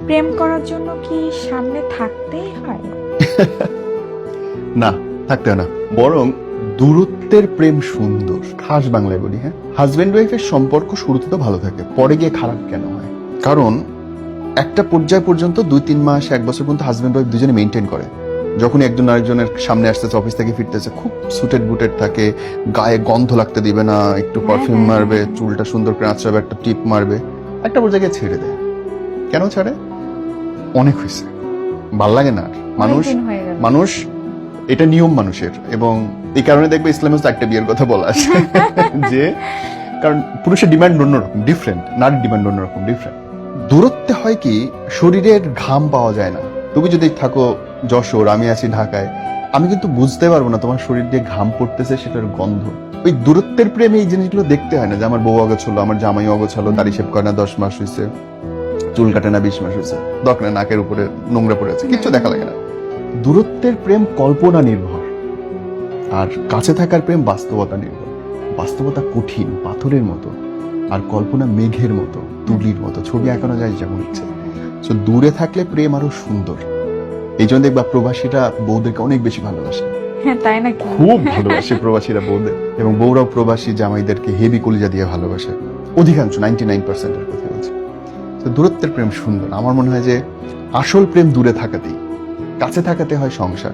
প্রেম করার জন্য কি সামনে থাকতেই হয়? না, থাকতে হয় না, বরং দূরত্বের প্রেম সুন্দর। খাস বাংলায় বলি, হ্যাঁ, হাজবেন্ড ওয়াইফের সম্পর্ক শুরুতে তো ভালো থাকে, পরে গিয়ে খারাপ কেন হয়? কারণ একটা পর্যায় পর্যন্ত 2-3 মাস 1 বছর পর্যন্ত হাজবেন্ড ওয়াইফ দুজনে মেনটেন করে। যখন একজন আরেকজনের সামনে আসতেছে, অফিস থেকে ফিরতেছে, খুব সুটেড বুটেড থাকে, গায়ে গন্ধ লাগতে দিবে না, একটু পারফিউম মারবে, চুলটা সুন্দর করে আঁচড়াবে, একটা টিপ মারবে, একটা পর্যায়ে ছেড়ে দেয়। কেন ছাড়ে? অনেক হয়েছে, ভাল লাগে না আর। মানুষ অনেকদিন হয়ে গেল। মানুষ এটা নিয়ম মানুষের, এবং এই কারণে দেখবে ইসলামে তো একটা বিয়ের কথা বলা আছে যে কারণ পুরুষের ডিমান্ড অন্যরকম, ডিফারেন্ট, নারীর ডিমান্ড অন্যরকম, ডিফারেন্ট। দূরত্বে হয় কি, শরীরের ঘাম পাওয়া যায় না। তুমি যদি থাকো যশোর, আমি আছি ঢাকায়, আমি কিন্তু বুঝতে পারবো না তোমার শরীর দিয়ে ঘাম পড়তেছে, সেটার গন্ধ। ওই দূরত্বের প্রেমে এই জিনিসগুলো দেখতে হয় না, যে আমার বউ অগোছালো, আমার জামাই অগোছালো, দাড়ি শেভ করে না 10 মাস হয়েছে, চুল কাটে না 20 মাস হয়েছে, দরকার নাকের উপরে নোংরা পড়ে আছে, কিচ্ছু দেখা লাগে না। দূরত্বের প্রেম কল্পনা নির্ভর, আর কাছে থাকার প্রেম বাস্তবতা নির্ভর। বাস্তবতা কঠিন, পাথরের মতো, আর কল্পনা মেঘের মতো, তুলির মতো, ছবি আঁকানো যায় যেমন ইচ্ছে। তো দূরে থাকলে প্রেম আরো সুন্দর। এই জন্য দেখবা প্রবাসীরা বউদেরকে অনেক বেশি ভালোবাসে, হ্যাঁ, তাই নাকি? খুব ভালোবাসে প্রবাসীরা বউদের, এবং বউরাও প্রবাসী জামাইদেরকে হেভি কলিজা দিয়ে ভালোবাসে। অধিকাংশ 99% কথা বলছি। তো দূরত্বের প্রেম সুন্দর। আমার মনে হয় যে আসল প্রেম দূরে থাকাতেই, কাছে থাকাতে হয় সংসার।